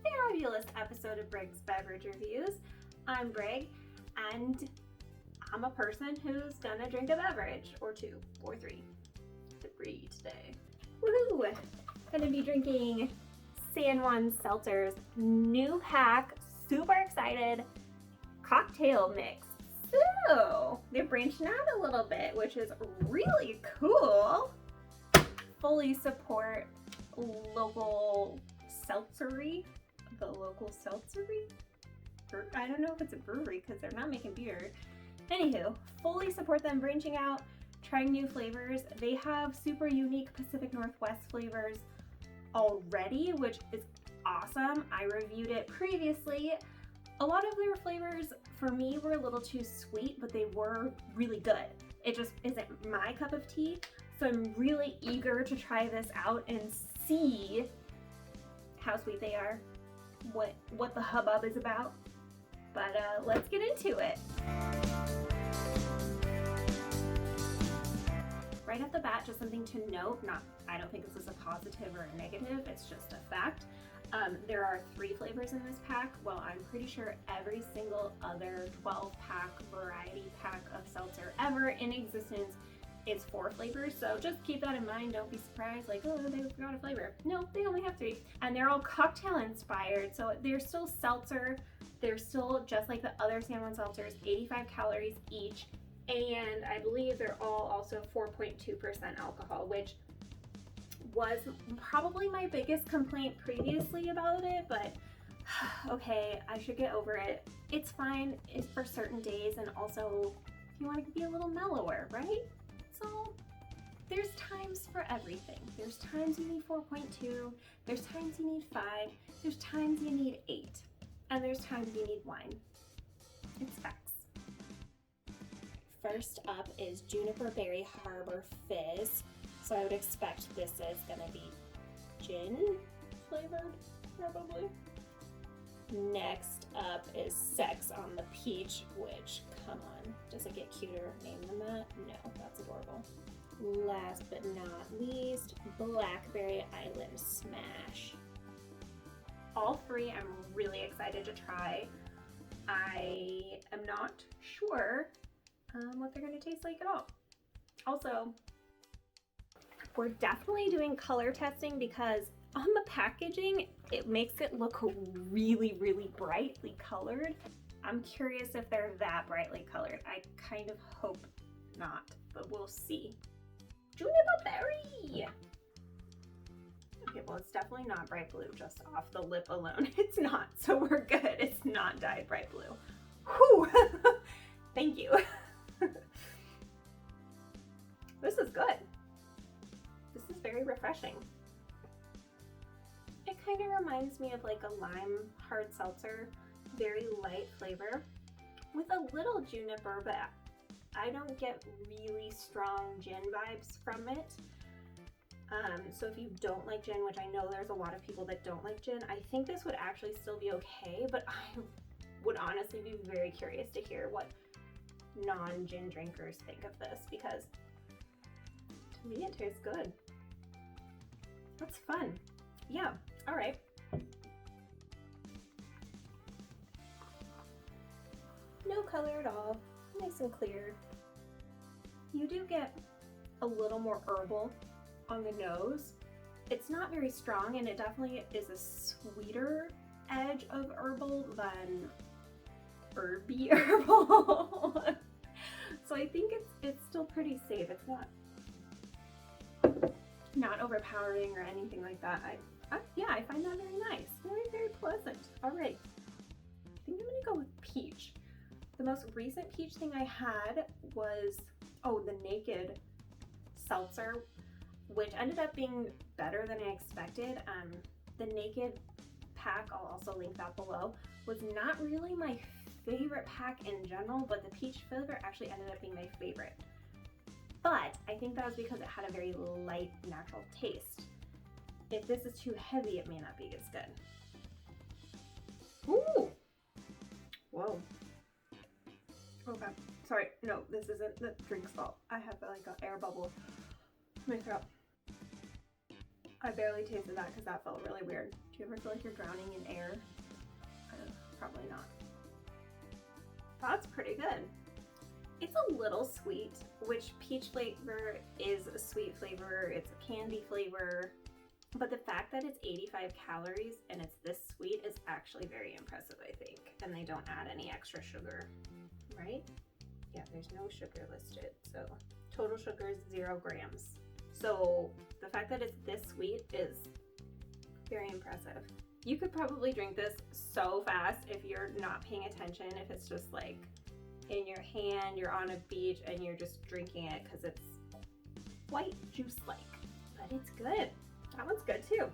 fabulous episode of Brig's Beverage Reviews. I'm Brig, and I'm a person who's gonna drink a beverage, or two, or three today. Woo! Gonna be drinking San Juan Seltzer's new pack, super excited, cocktail mix. So, they're branching out a little bit, which is really cool. Fully support local seltzery. The local seltzery? I don't know if it's a brewery because they're not making beer. Anywho, fully support them branching out, trying new flavors. They have super unique Pacific Northwest flavors already, which is awesome. I reviewed it previously. A lot of their flavors for me were a little too sweet, but they were really good. It just isn't my cup of tea, so I'm really eager to try this out and see how sweet they are, what the hubbub is about. But let's get into it. Right off the bat, just something to note, I don't think this is a positive or a negative, it's just a fact. There are 3 flavors in this pack. Well, I'm pretty sure every single other 12-pack variety pack of seltzer ever in existence is 4 flavors. So just keep that in mind. Don't be surprised like, oh, they forgot a flavor. No, they only have 3. And they're all cocktail inspired. So they're still seltzer. They're still just like the other San Juan seltzers, 85 calories each. And I believe they're all also 4.2% alcohol, which was probably my biggest complaint previously about it, but okay, I should get over it. It's fine. It's for certain days, and also if you want to be a little mellower, right? So there's times for everything. There's times you need 4.2, there's times you need 5, there's times you need 8, and there's times you need wine. It's facts. First up is Juniper Berry Harbor Fizz. So I would expect this is gonna be gin flavored, probably. Next up is Sex on the Peach, which, come on, does it get cuter name than that? No, that's adorable. Last but not least, Blackberry Island Smash. All 3 I'm really excited to try. I am not sure what they're gonna taste like at all. Also, we're definitely doing color testing because on the packaging, it makes it look really, really brightly colored. I'm curious if they're that brightly colored. I kind of hope not, but we'll see. Juniper Berry! Okay, well, it's definitely not bright blue, just off the lip alone. It's not, so we're good. It's not dyed bright blue. Whew! Thank you. This is good. This is very refreshing. It kind of reminds me of like a lime hard seltzer, very light flavor with a little juniper, but I don't get really strong gin vibes from it. So if you don't like gin, which I know there's a lot of people that don't like gin, I think this would actually still be okay, but I would honestly be very curious to hear what non-gin drinkers think of this, because to me it tastes good. That's fun. Yeah, all right. No color at all, nice and clear. You do get a little more herbal on the nose. It's not very strong, and it definitely is a sweeter edge of herbal than herby herbal. So I think it's still pretty safe. It's not overpowering or anything like that. Yeah, I find that very nice. Very, very pleasant. All right, I think I'm gonna go with peach. The most recent peach thing I had was, the Naked Seltzer, which ended up being better than I expected. The Naked pack, I'll also link that below, was not really my favorite pack in general, but the peach flavor actually ended up being my favorite. But I think that was because it had a very light, natural taste. If this is too heavy, it may not be as good. Ooh! Whoa. Okay, sorry, no, this isn't the drink's fault. I have like an air bubble in my throat. I barely tasted that because that felt really weird. Do you ever feel like you're drowning in air? Probably not. That's pretty good. It's a little sweet, which peach flavor is a sweet flavor. It's a candy flavor. But the fact that it's 85 calories and it's this sweet is actually very impressive, I think. And they don't add any extra sugar, right? Yeah, there's no sugar listed. So total sugar is 0 grams. So the fact that it's this sweet is very impressive. You could probably drink this so fast if you're not paying attention, if it's just like in your hand, you're on a beach and you're just drinking it because it's quite juice-like, but it's good. That one's good too.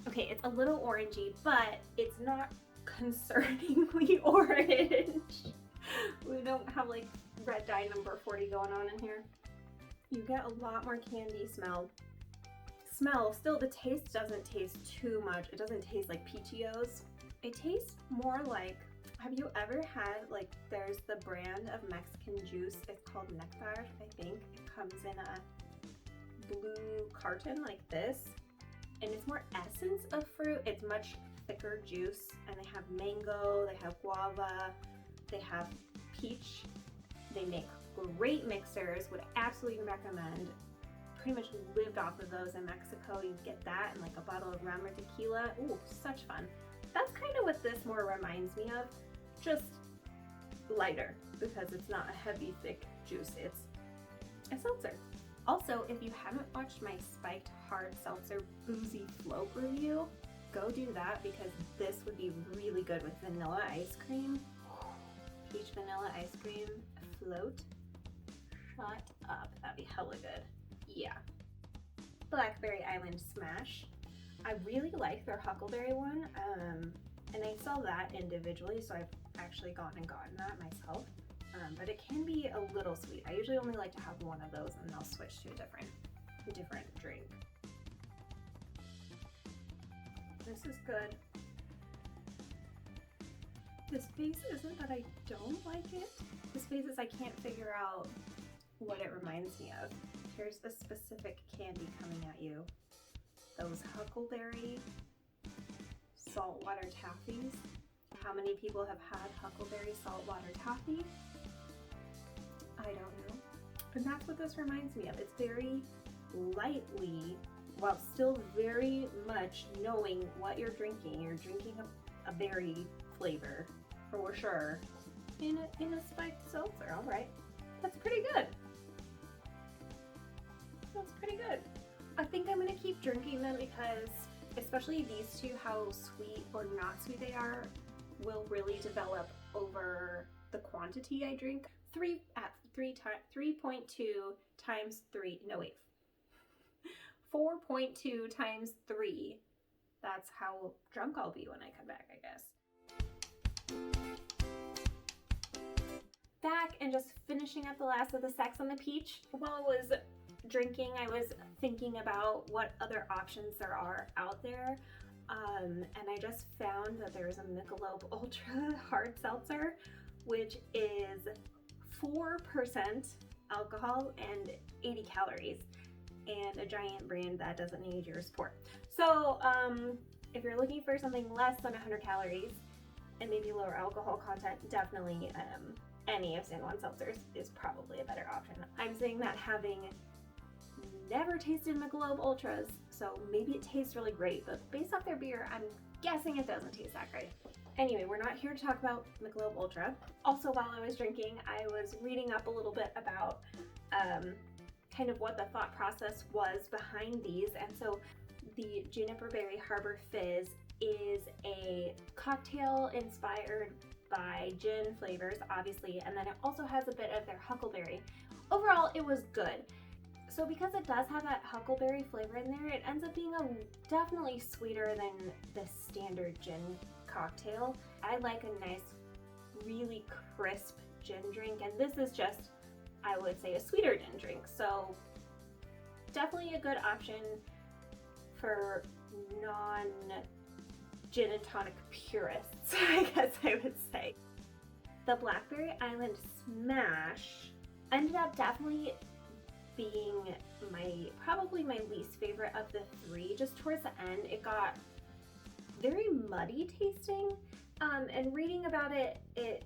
Okay, it's a little orangey, but it's not concerningly orange. We don't have like red dye number 40 going on in here. You get a lot more candy smell. Still, the taste doesn't taste too much. It doesn't taste like Peachios. It tastes more like, have you ever had, like, there's the brand of Mexican juice, it's called Nectar, I think. It comes in a blue carton like this, and it's more essence of fruit. It's much thicker juice, and they have mango, they have guava, they have peach. They make great mixers, would absolutely recommend. Pretty much lived off of those in Mexico. You get that and like a bottle of rum or tequila. Ooh, such fun. That's kind of what this more reminds me of, just lighter, because it's not a heavy, thick juice. It's a seltzer. Also, if you haven't watched my spiked hard seltzer boozy float review, go do that, because this would be really good with vanilla ice cream. Peach vanilla ice cream float. Shut up, that'd be hella good. Yeah. Blackberry Island Smash. I really like their Huckleberry one, and I sell that individually, so I've actually gone and gotten that myself. But it can be a little sweet. I usually only like to have one of those, and then I'll switch to a different drink. This is good. This face isn't that I don't like it. This face is I can't figure out what it reminds me of. Here's a specific candy coming at you. Those Huckleberry saltwater taffies. How many people have had Huckleberry saltwater taffy? I don't know. And that's what this reminds me of. It's very lightly, while still very much knowing what you're drinking. You're drinking a berry flavor for sure in a spiked seltzer. All right, that's pretty good. That's pretty good. I think I'm gonna keep drinking them because, especially these two, how sweet or not sweet they are will really develop over the quantity I drink. 3.2 times 3, no wait, 4.2 times 3. That's how drunk I'll be when I come back, I guess. Back and just finishing up the last of the Sex on the Peach. While I was drinking, I was thinking about what other options there are out there, and I just found that there's a Michelob Ultra Hard Seltzer, which is 4% alcohol and 80 calories, and a giant brand that doesn't need your support. So if you're looking for something less than 100 calories and maybe lower alcohol content, definitely any of San Juan Seltzers is probably a better option. I'm saying that having never tasted Michelob Ultras, so maybe it tastes really great, but based off their beer, I'm guessing it doesn't taste that great. Anyway, we're not here to talk about Michelob Ultra. Also, while I was drinking, I was reading up a little bit about kind of what the thought process was behind these, and so the Juniper Berry Harbor Fizz is a cocktail inspired by gin flavors, obviously, and then it also has a bit of their huckleberry. Overall, it was good. So because it does have that huckleberry flavor in there, it ends up being definitely sweeter than the standard gin cocktail. I like a nice, really crisp gin drink, and this is just, I would say, a sweeter gin drink. So definitely a good option for non-gin and tonic purists, I guess I would say. The Blackberry Island Smash ended up definitely being probably my least favorite of the three. Just towards the end, it got very muddy tasting. And reading about it, it's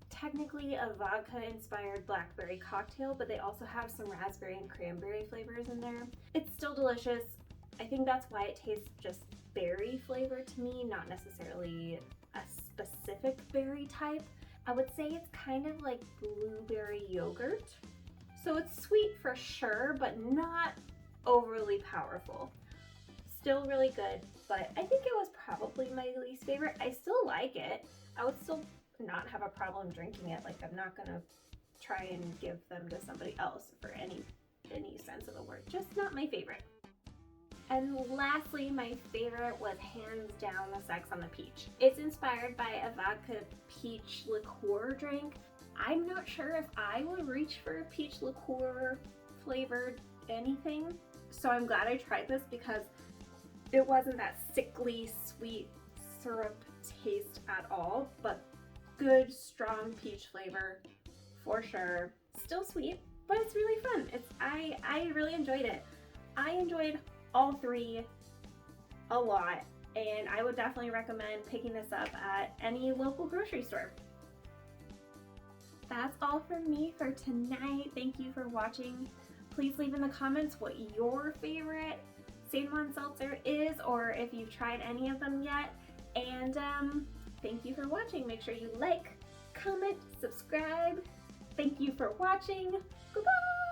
technically a vodka-inspired blackberry cocktail, but they also have some raspberry and cranberry flavors in there. It's still delicious. I think that's why it tastes just berry flavored to me, not necessarily a specific berry type. I would say it's kind of like blueberry yogurt. So it's sweet for sure, but not overly powerful. Still really good, but I think it was probably my least favorite. I still like it. I would still not have a problem drinking it. Like, I'm not gonna try and give them to somebody else for any sense of the word. Just not my favorite. And lastly, my favorite was hands down the Sex on the Peach. It's inspired by a vodka peach liqueur drink. I'm not sure if I would reach for a peach liqueur flavored anything. So I'm glad I tried this because it wasn't that sickly sweet syrup taste at all, but good strong peach flavor for sure. Still sweet, but it's really fun. I really enjoyed it. I enjoyed all three a lot, and I would definitely recommend picking this up at any local grocery store. That's all from me for tonight. Thank you for watching. Please leave in the comments what your favorite San Juan Seltzer is, or if you've tried any of them yet. And thank you for watching. Make sure you like, comment, subscribe. Thank you for watching. Goodbye!